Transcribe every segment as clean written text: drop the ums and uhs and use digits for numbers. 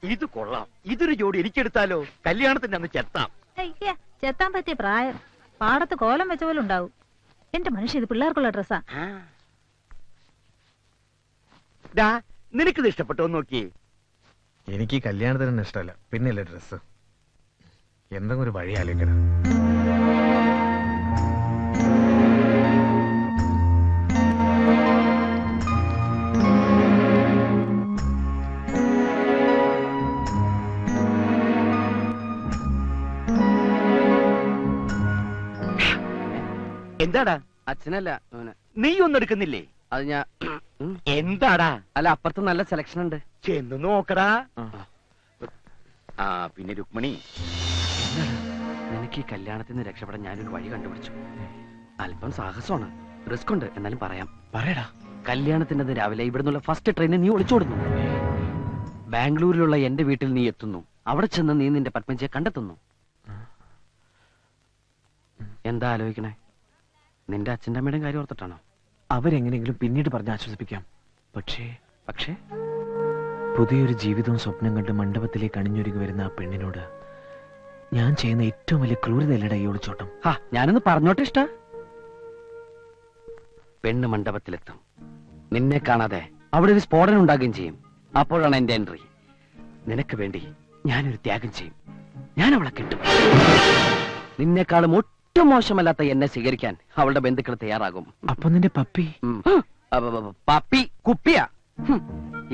ഇത് കൊള്ളാം. ഇതൊരു ജോഡി എനിക്കെടുത്താലോ? കല്യാണത്തിന്റെ അന്ന് ചെത്താം. ചെത്താൻ പറ്റിയ പ്രായം. പാടത്ത് കോലം വെച്ച പോലെ ഉണ്ടാവും. എന്റെ മനുഷ്യ, ഇത് പിള്ളേർക്കുള്ള ഡ്രസ്സാ. നിനക്കിത് ഇഷ്ടപ്പെട്ടോ? നോക്കി. എനിക്ക് കല്യാണത്തിന് ഇഷ്ടമല്ല, പിന്നെയല്ലേ ഡ്രസ്. എന്തെങ്കിലും ഒരു വഴി ആലോചിക്കണം. എന്താടാ? അച്ഛനല്ല, നീ ഒന്നും എടുക്കുന്നില്ലേ? അത് ഞാൻ. എന്താടാ? അല്ല, അപ്പുറത്ത് നല്ല സെലക്ഷൻ ഉണ്ട്, ചെന്ന് നോക്കടാ. പിന്നെ രുക്മിണി, നിനക്ക് ഈ കല്യാണത്തിൽ നിന്ന് രക്ഷപ്പെടാൻ ഞാനൊരു വഴി കണ്ടുപിടിച്ചു. അല്പം സാഹസമാണ്, റിസ്ക് ഉണ്ട്, എന്നാലും പറയാം. പറയടാ. കല്യാണത്തിന്റെ രാവിലെ ഇവിടുന്നുള്ള ഫസ്റ്റ് ട്രെയിനിൽ നീ ഒളിച്ചോടുന്നു. ബാംഗ്ലൂരിലുള്ള എന്റെ വീട്ടിൽ നീ എത്തുന്നു. അവിടെ ചെന്ന് നീ നിന്റെ പത്മജിയെ കണ്ടെത്തുന്നു. എന്താ ആലോചിക്കണേ? നിന്റെ അച്ഛൻ്റെ അമ്മയുടെയും കാര്യം ഓർത്തിട്ടാണോ? അവരെങ്ങനെയെങ്കിലും പിന്നീട് പറഞ്ഞ് ആശ്വസിപ്പിക്കാം. പക്ഷേ പുതിയൊരു ജീവിതവും സ്വപ്നം കണ്ട് മണ്ഡപത്തിലേക്ക് അണിഞ്ഞൊരുങ്ങി വരുന്ന ആ പെണ്ണിനോട് ഞാൻ ചെയ്യുന്ന ഏറ്റവും വലിയ ക്രൂരതയല്ലടാ ഈ ഒളിച്ചോട്ടം. ഞാനൊന്ന് പറഞ്ഞോട്ടെ. പെണ്ണ് മണ്ഡപത്തിലെത്തും. നിന്നെ കാണാതെ അവിടെ ഒരു സ്ഫോടനം ഉണ്ടാകുകയും ചെയ്യും. അപ്പോഴാണ് എന്റെ എൻട്രി. നിനക്ക് വേണ്ടി ഞാനൊരു ത്യാഗം ചെയ്യും. ഞാൻ അവളെ കിട്ടും. നിന്നെക്കാളും ഒട്ടും മോശമല്ലാത്ത എന്നെ സ്വീകരിക്കാൻ അവളുടെ ബന്ധുക്കൾ തയ്യാറാകും. അപ്പൊ നിന്റെ പപ്പി? പപ്പി കുപ്പിയാ.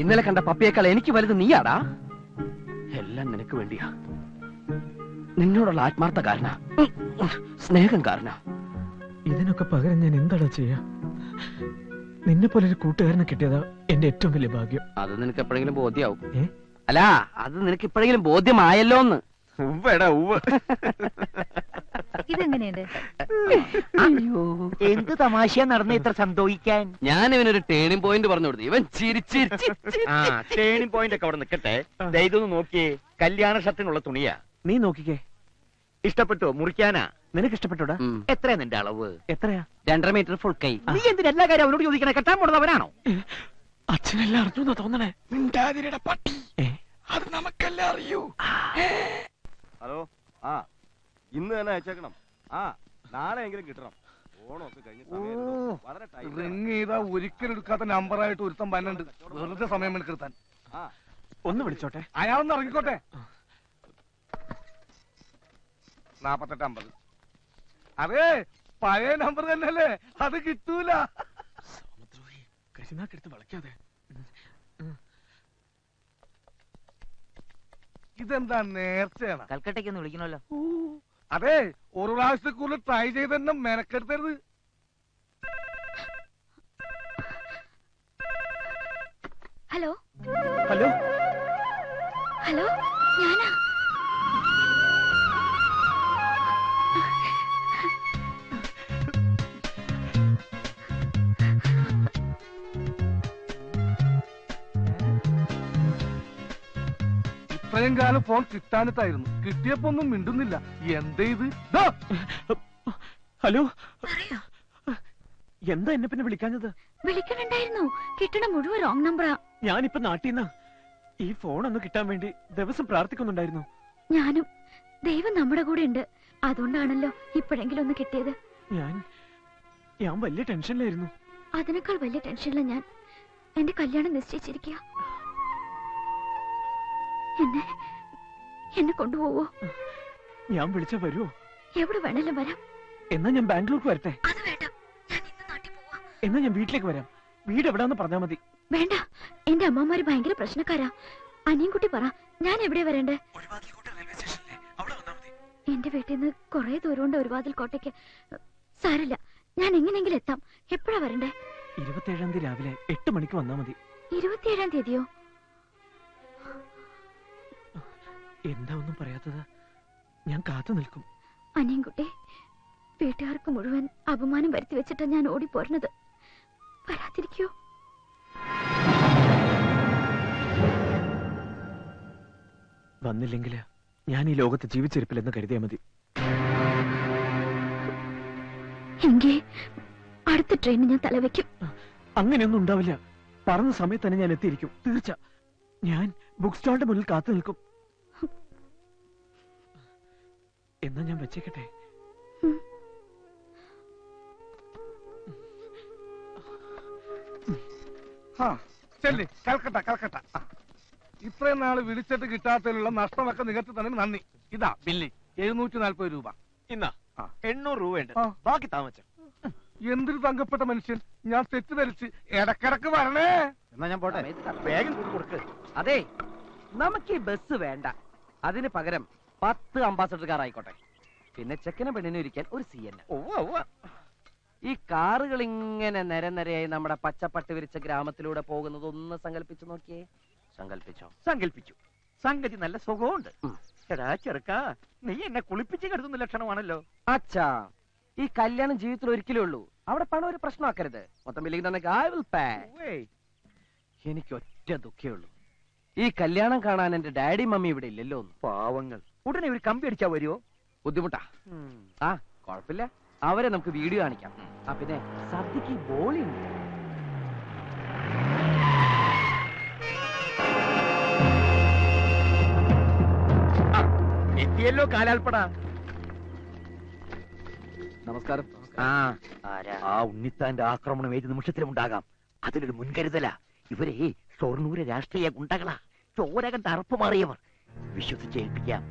ഇന്നലെ കണ്ട പപ്പിയേക്കാൾ എനിക്ക് വലുത് നീയാടാ. എല്ലാം നിനക്ക് വേണ്ടിയാ. നിന്നോടുള്ള ആത്മാർത്ഥ കാരണ, സ്നേഹം കാരണ. ഇതിനൊക്കെ പകരം ഞാൻ എന്താടാ ചെയ്യാ? നിന്നെ പോലെ ഒരു കൂട്ടുകാരനെ കിട്ടിയതാ എന്റെ ഏറ്റവും വലിയ ഭാഗ്യം. അത് നിനക്ക് എപ്പോഴെങ്കിലും ബോധ്യാവും. അല്ല, അത് നിനക്ക് ഇപ്പോഴെങ്കിലും ബോധ്യമായല്ലോ എന്ന്. ഇതെങ്ങനെയുണ്ട്? എന്ത് തമാശ നടന്ന ഇത്ര സന്തോഷിക്കാൻ? ഞാൻ ഇവനൊരു ടേണിംഗ് പോയിന്റ് പറഞ്ഞു കൊടുത്തു. ഇവൻ ടേണിംഗ് പോയിന്റ് ഒക്കെ അവിടെ നിൽക്കട്ടെ. ഇതൊന്ന് നോക്കിയേ, കല്യാണ ഷർട്ടിനുള്ള തുണിയാ. നീ നോക്കിക്കേ. ഇഷ്ടപ്പെട്ടോ? മുറിക്കാനാ? നിനക്ക് ഇഷ്ടപ്പെട്ടോടാ? എത്രയാ നിന്റെ അളവ്? എത്രയാ? 2.5 മീറ്റർ ഫുൾ കൈ. നീ എന്തിനാ എല്ലാ കാര്യം അവനോട് ചോദിക്കണേ? കെട്ടാൻ പോണതവനാണോ? അച്ഛനെല്ലാം അറിഞ്ഞു തോന്നണേ. പട്ടി, അത് നമുക്കെല്ലാം അറിയൂ. ഹലോ, ഇന്ന് തന്നെ അയച്ചേക്കണം. നാളെയെങ്കിലും കിട്ടണം. ഓണമൊക്കെ കഴിഞ്ഞ ഒരിക്കലും എടുക്കാത്ത നമ്പറായിട്ട് ഒരുത്തം പന്നുണ്ട്. വെറുതെ സമയം മെനക്കെടുത്താൻ. ഒന്ന് വിളിച്ചോട്ടെ, അയാളൊന്ന് ഇറങ്ങിക്കോട്ടെ. 4850. അതെ, പഴയ നമ്പർ തന്നെയല്ലേ, അത് കിട്ടൂല. കരിനാക്കെടുത്ത് വളയ്ക്കാതെ. ഇതെന്താ നേർച്ചയാണ്? കൽക്കട്ടയ്ക്ക് ഒന്ന് വിളിക്കണല്ലോ. അതെ, ഒരു പ്രാവശ്യത്തെ കൂടുതൽ ട്രൈ ചെയ്ത് തന്നെ മെനക്കെടുത്തരുത്. ഹലോ ഹലോ ഹലോ, ഞാനാ. ഇത്രയും കാലം ഫോൺ കിട്ടാനിട്ടായിരുന്നു. കിട്ടിയപ്പോ ഒന്നും മിണ്ടുന്നില്ല. എന്തേ ഇത്? ഹലോ, എന്താ എന്നെ പിന്നെ വിളിക്കാഞ്ഞത്? വിളിക്കണുണ്ടായിരുന്നു, കിട്ടണ മുഴുവൻ റോങ് നമ്പറാ. ഞാനിപ്പോ നാട്ടിൽ ഈ ഫോൺ ഒന്ന് കിട്ടാൻ വേണ്ടി ദിവസം പ്രാർത്ഥിക്കുന്നുണ്ടായിരുന്നു. ഞാനും. ദൈവം നമ്മുടെ കൂടെ ഉണ്ട്. അതുകൊണ്ടാണല്ലോ ഇപ്പോഴെങ്കിലും ഒന്ന് കിട്ടിയത്. ഞാൻ വലിയ ടെൻഷനിലായിരുന്നു. അതിനേക്കാൾ വലിയ ടെൻഷനില്ല ഞാൻ. എന്റെ കല്യാണം നിശ്ചയിച്ചിരിക്കുക. എന്നെ കൊണ്ടുപോവോ? ഞാൻ വിളിച്ച വരുമോ? എവിടെ വേണേലും വരാം. എന്നാ ഞാൻ ബാംഗ്ലൂർക്ക് വരട്ടെ? അത് വേണ്ട, ഞാൻ ഇന്ന് നാട്ടിൽ പോവാ. എന്നാ ഞാൻ വീട്ടിലേക്ക് വരാം. വീട് എവിടാന്ന് പറഞ്ഞാ മതി. വേണ്ട, എന്റെ അമ്മമാര് ഭയങ്കര പ്രശ്നക്കാരാ. അനിയൻകുട്ടി പറ, ഞാൻ എവിടെയാ വരണ്ടേ? എന്റെ വീട്ടിൽ നിന്ന് കുറെ ദൂരമുണ്ട് ഒരുവാതിൽ കോട്ടയ്ക്ക്. സാരല്ല, ഞാൻ എങ്ങനെയെങ്കിലും എത്താം. എപ്പോഴാ വരണ്ടേ? 27-ാം തീയതി രാവിലെ 8 മണിക്ക് വന്നാ മതി. 27-ാം തീയതിയോ? എന്താ ഒന്നും പറയാത്തത്? ഞാൻ കാത്തു നിൽക്കും. അനിയൻകുട്ടി, വീട്ടുകാർക്ക് മുഴുവൻ അപമാനം വരുത്തി വെച്ചിട്ടാ ഞാൻ ഓടിപ്പോരുന്നത്. വരാതിരിക്കോ? വന്നില്ലെങ്കില് ഞാൻ ഈ ലോകത്ത് ജീവിച്ചിരിപ്പില്ലെന്ന് കരുതിയാ മതി. എങ്കിൽ അടുത്ത ട്രെയിനിന് ഞാൻ തലവെക്കും. അങ്ങനെയൊന്നും ഉണ്ടാവില്ല. പറഞ്ഞ സമയത്ത് തന്നെ ഞാൻ എത്തിയിരിക്കും, തീർച്ച. ബുക്ക് സ്റ്റാളിന്റെ മുന്നിൽ കാത്തു നിൽക്കും. എന്നാ ഞാൻ വെച്ചേക്കട്ടെ? കൽക്കട്ട കൽക്കട്ട. ഇത്രയും നാള് വിളിച്ചിട്ട് കിട്ടാത്തതിലുള്ള നഷ്ടമൊക്കെ നികത്തി തന്നെ നന്ദി. ഇതാ ബില്ല് 740 രൂപ. ഇന്നാ 800 രൂപയുണ്ട്. ആ. ബാക്കി താമസം. എന്തൊരു തങ്കപ്പെട്ട മനുഷ്യൻ. ഞാൻ തെറ്റിദ്ധരിച്ച് ഇടക്കിടക്ക് വരണേ. എന്നാ ഞാൻ പോട്ടെ. വേഗം കൊടുക്ക്. അതെ, നമുക്ക് ഈ ബസ് വേണ്ട. അതിന് പകരം 10 അംബാസഡർ കാർ ആയിക്കോട്ടെ. പിന്നെ ചെക്കനും പെണ്ണിനും ഇരിക്കാൻ ഒരു CN. ഈ കാറുകൾ ഇങ്ങനെ നിരനിരയായി നമ്മുടെ പച്ചപ്പട്ട് വിരിച്ച ഗ്രാമത്തിലൂടെ പോകുന്നത് ഒന്ന് സങ്കല്പിച്ചു നോക്കിയേ. സങ്കല്പിച്ചു. സംഗതി നല്ല സുഖമുണ്ട്. എടാ ചെറുക്കാ, നീ എന്നെ കുളിപ്പിച്ച് കരുതുന്ന ലക്ഷണമാണല്ലോ. അച്ഛാ, ഈ കല്യാണം ജീവിതത്തിൽ ഒരിക്കലേ ഉള്ളൂ. അവിടെ പണം ഒരു പ്രശ്നമാക്കരുത്. മൊത്തം ബില്ലിംഗ് തന്നെ I will pay. എനിക്ക് ഒറ്റ ദുഃഖേ ഉള്ളൂ, ഈ കല്യാണം കാണാൻ എന്റെ ഡാഡി മമ്മി ഇവിടെ ഇല്ലല്ലോ. പാവങ്ങൾ. ഉടനെ ഒരു കമ്പി അടിച്ചാ വരുമോ? ബുദ്ധിമുട്ടാ. ആ കുഴപ്പമില്ല, അവരെ നമുക്ക് വീഡിയോ കാണിക്കാം. ആ പിന്നെ സദ്യക്ക് ബോളിയുണ്ട്. എത്തിയല്ലോ കാലാൽപ്പട. നമസ്കാരം. ആ ഉണ്ണിത്താന്റെ ആക്രമണം ഏത് നിമിഷത്തിലും ഉണ്ടാകാം. അതിലൊരു മുൻകരുതല. ഇവരെ ഷൊർണൂര് രാഷ്ട്രീയ ഗുണ്ടകളാ, ചോരകണ്ട അറപ്പ് മാറിയവർ. വിശ്വസിച്ച് ഏൽപ്പിക്കാം.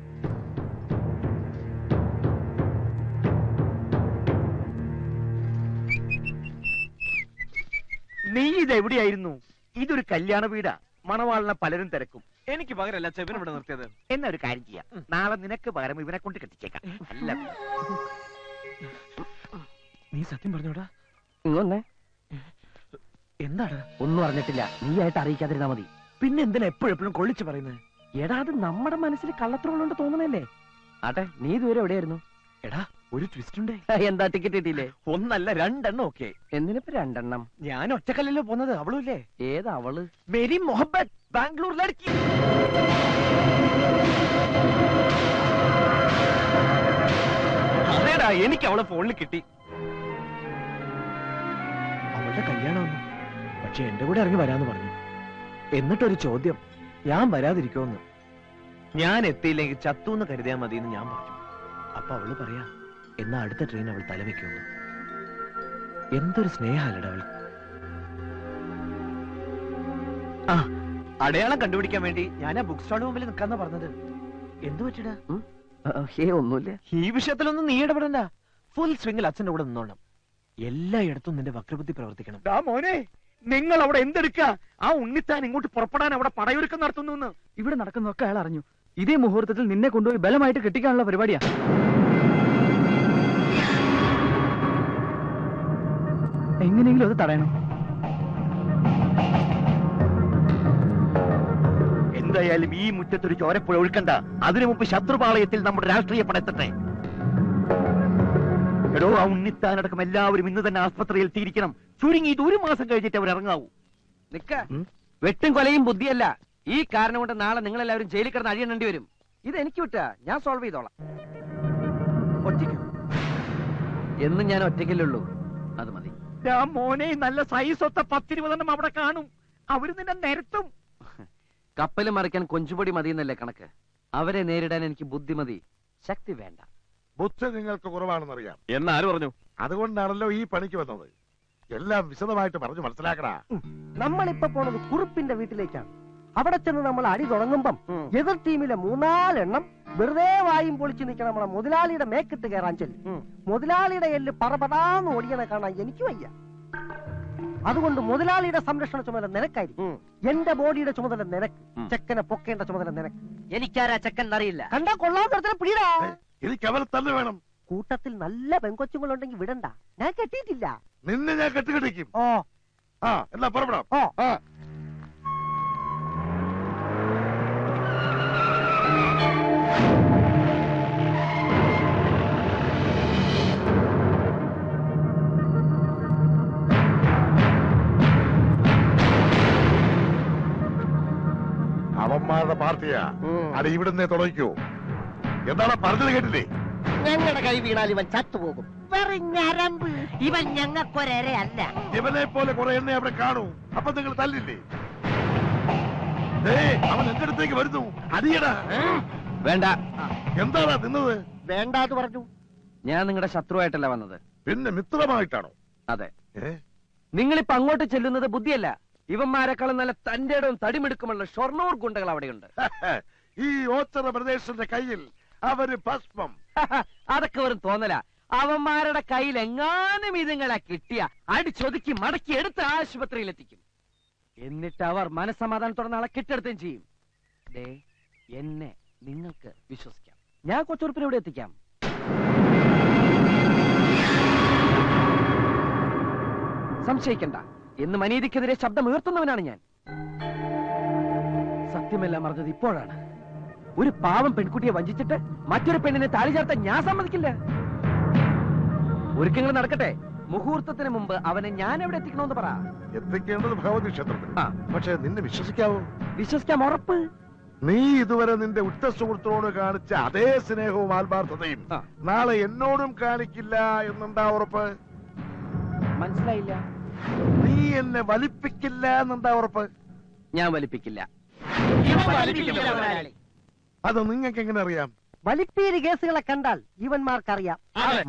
നീ ഇതെവിടെയായിരുന്നു? ഇതൊരു കല്യാണ വീടാ. മണവാളിനെ പലരും തിരക്കും. എനിക്ക് പകരല്ല ചെവിന് ഇവിടെ നിർത്തിയത്. എന്നാ ഒരു കാര്യം ചെയ്യാം, നാളെ നിനക്ക് പകരം ഇവനെ കൊണ്ട് കെട്ടിച്ചേക്കാം. അല്ല, നീ സത്യം പറഞ്ഞോടാ? ഇങ്ങൊന്നേ. എന്താണ്? ഒന്നും അറിഞ്ഞിട്ടില്ല. നീ ആയിട്ട് അറിയിക്കാതിരുന്നാ മതി. പിന്നെ എന്തിനാ എപ്പോഴെപ്പോഴും കൊള്ളിച്ച് പറയുന്നത്? എടാ, അത് നമ്മുടെ മനസ്സിൽ കള്ളത്രമുള്ളോണ്ട് തോന്നണല്ലേ. ആട്ടെ, നീ ഇതുവരെ എവിടെയായിരുന്നു? എടാ, ഒരു ട്വിസ്റ്റ് ഉണ്ടേ. എന്താ ടിക്കറ്റ് കിട്ടിയില്ലേ? ഒന്നല്ല 2 എണ്ണം. ഓക്കെ, എന്തിനിപ്പോ 2 എണ്ണം? ഞാൻ ഒറ്റക്കല്ലല്ലോ പോന്നത്, അവളും ഇല്ലേ? ഏതാ അവള്? മേരി മൊഹബത്ത്, ബാംഗ്ലൂർ ലड़की. അതേടാ, എനിക്ക് അവളെ ഫോണിൽ കിട്ടി. അവളുടെ കല്യാണമൊന്നും, പക്ഷെ എന്റെ കൂടെ ഇറങ്ങി വരാന്ന് പറഞ്ഞു. എന്നിട്ടൊരു ചോദ്യം, ഞാൻ വരാതിരിക്കുമെന്ന്. ഞാൻ എത്തിയില്ലെങ്കിൽ ചത്തൂന്ന് കരുതിയാൽ മതിയെന്ന് ഞാൻ പറഞ്ഞു. അപ്പൊ അവള് പറയാ, എന്നാ അടുത്ത ട്രെയിൻ അവൾ തലവെക്കുമെന്ന്. എന്തൊരു സ്നേഹമല്ലട അവൾ. ആ, അടയാളം കണ്ടുപിടിക്കാൻ വേണ്ടി ഞാൻ ആ ബുക്ക് സ്റ്റാളിന് മുമ്പിൽ നിൽക്കാന്നാ പറഞ്ഞത്. എന്തു പറ്റിടാ? ഒന്നുമില്ല. ഈ വിഷയത്തിലൊന്നും നീ ഇടപെടണ്ട. ഫുൾ സ്വിംഗിൽ അച്ഛന്റെ കൂടെ നിന്നോണം. എല്ലായിടത്തും നിന്റെ വക്രബുദ്ധി പ്രവർത്തിക്കണം. മോനെ, നിങ്ങൾ അവിടെ എന്തെടുക്ക? ആ ഉണ്ണിത്താൻ ഇങ്ങോട്ട് പുറപ്പെടാൻ അവിടെ പടയൊരുക്കം നടത്തുന്നു. ഇവിടെ നടക്കുന്നതൊക്കെ അയാൾ അറിഞ്ഞു. ഇതേ മുഹൂർത്തത്തിൽ നിന്നെ കൊണ്ടുപോയി ബലമായിട്ട് കെട്ടിക്കാനുള്ള പരിപാടിയാ. എങ്ങനെയെങ്കിലും അത് തടയണം. എന്തായാലും ഈ മുറ്റത്തൊരു ചോരപ്പുഴ ഒഴുക്കണ്ട. അതിനു മുമ്പ് ശത്രുപാളയത്തിൽ നമ്മുടെ രാഷ്ട്രീയ പടത്തട്ടെ. എടോ, ആ ഉണ്ണിത്താനടക്കം എല്ലാവരും ഇന്ന് തന്നെ ആസ്പത്രിയിൽ എത്തിയിരിക്കണം. ചുരുങ്ങി ഇത് 1 മാസം കഴിഞ്ഞിട്ട് അവർ ഇറങ്ങാവൂ. നിക്ക, വെട്ടും കൊലയും ബുദ്ധിയല്ല. ഈ കാരണം കൊണ്ട് നാളെ നിങ്ങൾ എല്ലാവരും ജയിലിൽ കിടന്ന് അഴിയണേണ്ടി വരും. ഇത് എനിക്ക് വിട്ടാ, ഞാൻ സോൾവ് ചെയ്തോളാം. ഒറ്റയ്ക്ക് എന്നും ഞാൻ ഒറ്റയ്ക്കല്ലുള്ളൂ, അത് മതി. മോനെ, നല്ല സൈസൊത്ത 10-20 അവിടെ കാണും. അവര് നിന്നെ നിരത്തും. കപ്പല് മറിക്കാൻ കൊഞ്ചുപൊടി മതിയെന്നല്ലേ കണക്ക്. അവരെ നേരിടാൻ എനിക്ക് ബുദ്ധിമതി, ശക്തി വേണ്ട. ബുദ്ധി നിങ്ങൾക്ക് കുറവാണെന്നറിയാം. എന്നാര് പറഞ്ഞു? അതുകൊണ്ടാണല്ലോ ഈ പണിക്ക് വന്നത്. എല്ലാം വിശദമായിട്ട് പറഞ്ഞു മനസ്സിലാക്കടാ. നമ്മളിപ്പോ പോണത് കുറുപ്പിന്റെ വീട്ടിലേക്കാണ്. അവിടെ ചെന്ന് നമ്മൾ അടി തുടങ്ങുമ്പം എതിർ ടീമിലെ 3-4 എണ്ണം വെറുതെ വായും പൊളിച്ചു നിൽക്കണം. നമ്മളെ മുതലാളിയുടെ മേക്കിട്ട് കയറാൻ ചെല്ലും. മുതലാളിയുടെ എല്ല് പറപടാന്ന് ഓടിയനെ കാണാൻ എനിക്ക് വയ്യ. അതുകൊണ്ട് മുതലാളിയുടെ സംരക്ഷണ ചുമതല നിനക്കായിരിക്കും. എന്റെ ബോഡിയുടെ ചുമതല നിനക്ക്. ചെക്കനെ പൊക്കേണ്ട ചുമതല നിനക്ക്. എനിക്കാരാ ചെക്കൻ അറിയില്ല. കണ്ടാ കൊള്ളാൻ തരത്തിലെ പിടിടാ. എനിക്ക് അവരെ തന്നെ വേണം. കൂട്ടത്തിൽ നല്ല പെങ്കൊച്ചുങ്ങളുണ്ടെങ്കിൽ വിടണ്ട. ഞാൻ കെട്ടിയിട്ടില്ല. നിന്നെ ഞാൻ കെട്ടിക്കെട്ടിക്കും. ഓ ആ, എന്നാ പുറപ്പെടാം. ഓ ആ, അവന്മാരുടെ പാർട്ടിയാ. അത് ഇവിടുന്ന് തുടങ്ങിക്കോ. എന്താണ് പറഞ്ഞത് കേട്ടില്ലേ? ഞങ്ങളുടെ കൈ വീണാൽ ഇവൻ ചത്തുപോകും. വെറുഞ്ഞരമ്പ്. ഇവൻ ഞങ്ങൾക്കൊരല്ല. ഇവനെ പോലെ കുറെ എണ്ണ അവിടെ കാണൂ. അപ്പൊ നിങ്ങൾ തല്ലില്ലേ? അവൻ എന്റെ അടുത്തേക്ക് വരുന്നു. അടിയടാ. വേണ്ട. എന്താടാ തിന്നത്? വേണ്ടാന്ന് പറഞ്ഞു. ഞാൻ നിങ്ങളുടെ ശത്രുവായിട്ടല്ല വന്നത്. പിന്നെ മിത്രമായിട്ടാണോ? അതെ. നിങ്ങളിപ്പോ അങ്ങോട്ട് ചെല്ലുന്നത് ബുദ്ധിയല്ല. ഇവന്മാരെക്കാളും നല്ല തന്റെടവും തടിമെടുക്കുമുള്ള ഷൊർണൂർ ഗുണ്ടകൾ അവിടെയുണ്ട്. ഈ ഓച്ചറ പ്രദേശത്തിന്റെ കയ്യിൽ അവര് ഭസ്മം. അതൊക്കെ വെറും തോന്നല. അവന്മാരുടെ കയ്യിൽ എങ്ങാനും ഇതുങ്ങളെ കിട്ടിയ അടിച്ചൊതുക്കി മടക്കി എടുത്ത് ആശുപത്രിയിലെത്തിക്കും. എന്നിട്ട് അവർ മനസ്സമാധാനത്തോടെ നാളെ കെട്ടെടുത്തും ചെയ്യും. എന്നെ നിങ്ങൾക്ക് വിശ്വസിക്കാം. ഞാൻ കൊച്ചുറുപ്പിനെ ഇവിടെ എത്തിക്കാം. സംശയിക്കണ്ട. എന്ന് മനീതിക്കെതിരെ ശബ്ദം ഉയർത്തുന്നവനാണ് ഞാൻ. സത്യമെല്ലാം അറിഞ്ഞത് ഇപ്പോഴാണ്. ഒരു പാവം പെൺകുട്ടിയെ വഞ്ചിച്ചിട്ട് മറ്റൊരു പെണ്ണിനെ താലി ചേർത്താൻ ഞാൻ സമ്മതിക്കില്ല. ഒരുക്കങ്ങൾ നടക്കട്ടെ. മുഹൂർത്തത്തിന് മുമ്പ് അവനെ ഞാൻ എവിടെ എത്തിക്കണമെന്ന് പറ. എത്തിക്കേണ്ടത് ഭഗവതി ക്ഷേത്രത്തിൽ. പക്ഷെ നിന്നെ വിശ്വസിക്കാവോ? വിശ്വസിക്കാം, ഉറപ്പ്. നീ ഇതുവരെ നിന്റെ ഉറ്റ സുഹൃത്തിനോട് കാണിച്ച അതേ സ്നേഹവും ആത്മാർത്ഥതയും നാളെ എന്നോടും കാണിക്കില്ല എന്നെന്താ ഉറപ്പ്? മനസ്സിലായില്ല. നീ എന്നെ വലിപ്പിക്കില്ല എന്നെന്താ ഉറപ്പ്? ഞാൻ വലിപ്പിക്കില്ല. അത് നിങ്ങൾക്ക് എങ്ങനെ അറിയാം? വലിപ്പീര് കേസുകളെ കണ്ടാൽ ഇവന്മാർക്കറിയാം.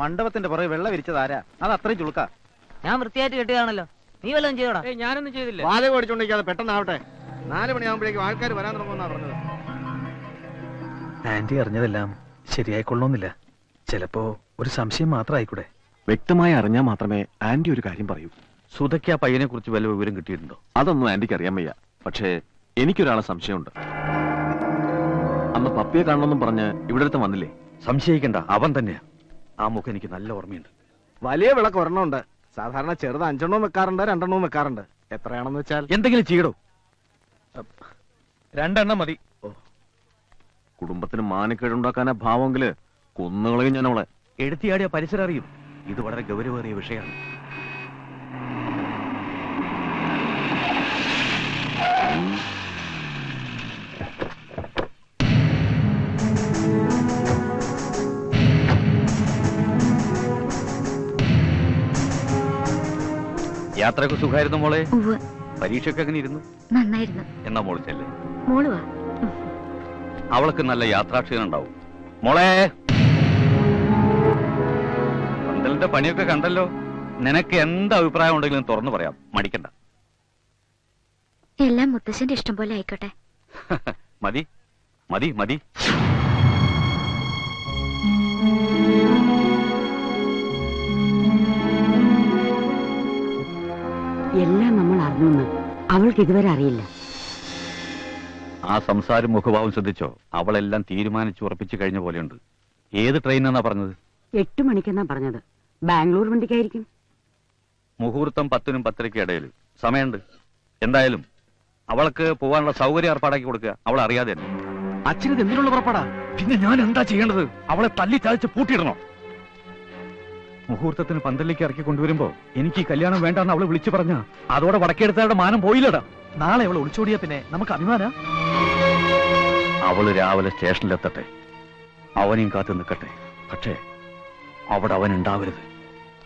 മണ്ഡപത്തിന്റെ പുറകെ വെള്ളം വിരിച്ചതാരാ? അത് അത്രയും ചുളുക്ക. ഞാൻ വൃത്തിയായിട്ട് കെട്ടുകയാണല്ലോ. നീ വല്ലതും ചെയ്യോടാ? ഞാനൊന്നും ചെയ്തില്ല. വാല ഓടിച്ചോണ്ടിരിക്കാതെ പെട്ടെന്നാവട്ടെ. 4 മണിയാകുമ്പോഴേക്കും ആൾക്കാർ വരാൻ തുടങ്ങുമെന്നാ പറഞ്ഞത്. ആന്റി അറിഞ്ഞതെല്ലാം ശരിയായിക്കൊള്ളണമെന്നില്ല. ചിലപ്പോ ഒരു സംശയം മാത്രം ആയിക്കൂടെ. വ്യക്തമായി അറിഞ്ഞാൽ മാത്രമേ ആന്റി ഒരു കാര്യം പറയൂ. സുധയ്ക്ക് ആ പയ്യനെ കുറിച്ച് വല്ല വിവരം കിട്ടിയിട്ടുണ്ടോ? അതൊന്നും ആന്റിക്ക് അറിയാൻ വയ്യ. പക്ഷേ എനിക്കൊരാളെ സംശയമുണ്ട്. അന്ന് പപ്പിയെ കാണണമെന്നും പറഞ്ഞ് ഇവിടെ അടുത്ത് വന്നില്ലേ? സംശയിക്കണ്ട, അവൻ തന്നെയാ. ആ മുഖം എനിക്ക് നല്ല ഓർമ്മയുണ്ട്. വലിയ വിളക്ക് ഒരെണ്ണമുണ്ട്. സാധാരണ ചെറുത് 5 എണ്ണവും വെക്കാറുണ്ട്, 2 എണ്ണവും വെക്കാറുണ്ട്. എത്രയാണെന്ന് വെച്ചാൽ എന്തെങ്കിലും ചെയ്യടോ. 2 എണ്ണം മതി. കുടുംബത്തിന് മാനക്കേടുണ്ടാക്കാനാ ഭാവമെങ്കില് കൊന്നുകളയും ഞാൻ അവളെ. എടുത്തിയാടിയ പരിസരം അറിയും. ഇത് വളരെ ഗൗരവേറിയ വിഷയമാണ്. യാത്രയൊക്കെ സുഖമായിരുന്നു മോളെ? പരീക്ഷയൊക്കെ എങ്ങനെ ഇരുന്നു? നന്നായിരുന്നു. എന്നാ മോള് ചെല്ലേ. മോള് വാ. അവൾക്ക് നല്ല യാത്രാക്ഷീണം ഉണ്ടാവും. മോളെ, പന്തലിന്റെ പണിയൊക്കെ കണ്ടല്ലോ. നിനക്ക് എന്ത് അഭിപ്രായം ഉണ്ടെങ്കിലും തുറന്നു പറയാം, മടിക്കണ്ട. എല്ലാം മുത്തശ്ശന്റെ ഇഷ്ടം പോലെ ആയിക്കോട്ടെ. മതി മതി മതി. എല്ലാം നമ്മൾ അറിഞ്ഞു. അവൾക്ക് ഇതുവരെ അറിയില്ല. ആ സംസാരം മുഖഭാവം ശ്രദ്ധിച്ചോ? അവളെല്ലാം തീരുമാനിച്ചു ഉറപ്പിച്ചു കഴിഞ്ഞ പോലെയുണ്ട്. ഏത് ട്രെയിനാന്നാ പറഞ്ഞത്? 8 മണിക്കെന്നാ പറഞ്ഞത്. ബാംഗ്ലൂർ വണ്ടിക്കായിരിക്കും. മുഹൂർത്തം 10-നും 10:30 ഇടയിൽ സമയമുണ്ട്. എന്തായാലും അവൾക്ക് പോവാനുള്ള സൗകര്യം ഏർപ്പാടാക്കി കൊടുക്കുക. അവൾ അറിയാതെ തന്നെ. അച്ഛനത് എന്തിനുള്ള പുറപ്പാടാ? പിന്നെ ഞാൻ എന്താ ചെയ്യേണ്ടത്? അവളെ തല്ലി ചാലിച്ച് പൂട്ടിയിടണോ? മുഹൂർത്തത്തിന് പന്തലിലേക്ക് ഇറക്കി കൊണ്ടുവരുമ്പോ എനിക്ക് ഈ കല്യാണം വേണ്ടെന്ന് അവള് വിളിച്ചു പറഞ്ഞ അതോടെ വടക്കെടുത്തവരുടെ മാനം പോയില്ലടാ. നാളെ അവൾ ഒളിച്ചോടിയ പിന്നെ നമുക്ക് അഭിമാന. അവള് രാവിലെ സ്റ്റേഷനിലെത്തട്ടെ, അവനെയും കാത്തു നിൽക്കട്ടെ. പക്ഷേ അവിടെ അവൻ ഉണ്ടാവരുത്.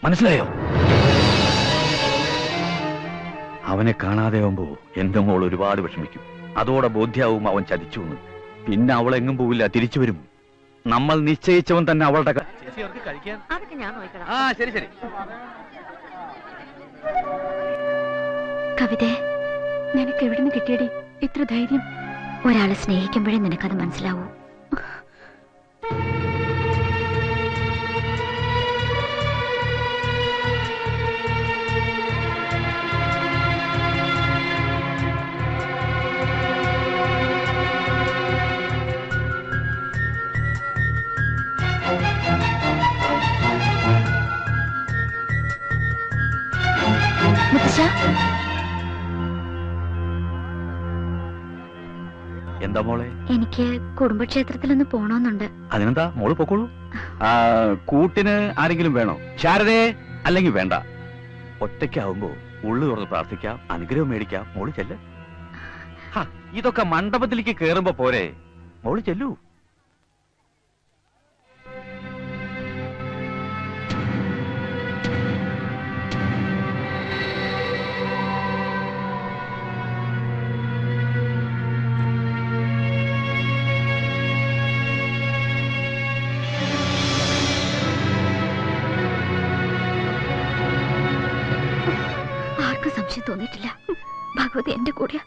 മനസ്സിലായോ? അവനെ കാണാതെ ആവുമ്പോ എന്റെ മോൾ ഒരുപാട് വിഷമിക്കും. അതോടെ ബോധ്യാവും അവൻ ചതിച്ചു എന്ന്. പിന്നെ അവളെങ്ങും പോവില്ല, തിരിച്ചു വരും. നമ്മൾ നിശ്ചയിച്ചവൻ തന്നെ അവളുടെ അതൊക്കെ ഞാൻ നോക്കണം. ആ ശരി ശരി. കവിതേ, നിനക്ക് എവിടുന്ന് കിട്ടിയടി ഇത്ര ധൈര്യം? ഒരാളെ സ്നേഹിക്കുമ്പോഴേ നിനക്കത് മനസ്സിലാവൂ. എന്താ മോളെ? എനിക്ക് കുടുംബക്ഷേത്രത്തിലൊന്ന് പോണോന്നുണ്ട്. അതിനെന്താ, മോള് പൊക്കോളൂ. കൂട്ടിന് ആരെങ്കിലും വേണോ? ശാരദേ, അല്ലെങ്കിൽ വേണ്ട. ഒറ്റയ്ക്കാവുമ്പോ ഉള്ളു തുറന്ന് പ്രാർത്ഥിക്കാം, അനുഗ്രഹം മേടിക്കാം. മോള് ചെല്ല്. ഇതൊക്കെ മണ്ഡപത്തിലേക്ക് കേറുമ്പോ പോരെ. മോള് ചെല്ലൂ. ഭഗവതി എന്റെ കൂടെയാ.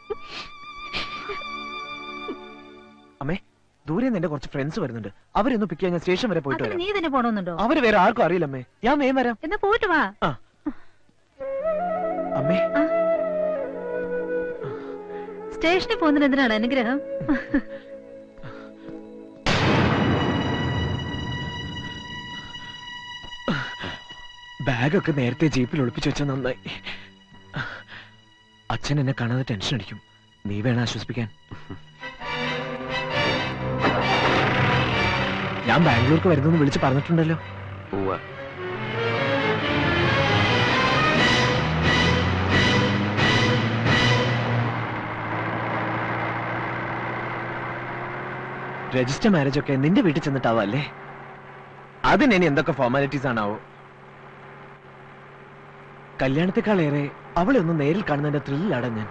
അമ്മേ, ദൂരെ നിന്ന് എന്റെ കുറച്ച് ഫ്രണ്ട്സ് വരുന്നുണ്ട്. അവരൊന്ന് പിക്ക് ചെയ്യാൻ സ്റ്റേഷൻ വരെ പോയിട്ട് അതിന് വരാം. നീ തന്നെ പോണമെന്നുണ്ടോ? അവര് വേറെ ആർക്കും അറിയില്ലമ്മേ. ഞാൻ വേഗം വരാം. എന്നാ പോയിട്ട് വാ. അമ്മേ, സ്റ്റേഷനിൽ പോകുന്നതിന് എന്തിനാണ് അനുഗ്രഹം? ബാഗൊക്കെ നേരത്തെ ജീപ്പിൽ ഒളിപ്പിച്ചു വെച്ചാൽ നന്നായി. അച്ഛൻ എന്നെ കാണാതെ ടെൻഷൻ അടിക്കും. നീ വേണം ആശ്വസിപ്പിക്കാൻ. ഞാൻ ബാംഗ്ലൂർക്ക് വരുന്നെന്ന് വിളിച്ച് പറഞ്ഞിട്ടുണ്ടല്ലോ. രജിസ്റ്റർ മാരേജ് ഒക്കെ നിന്റെ വീട്ടിൽ ചെന്നിട്ടാവല്ലേ? അതിന് ഇനി എന്തൊക്കെ ഫോർമാലിറ്റീസ് ആണാവോ? കല്യാണത്തെക്കാളേറെ അവളെ ഒന്ന് നേരിൽ കാണുന്നതിന്റെ ത്രില്ലിലാണ് ഞാൻ.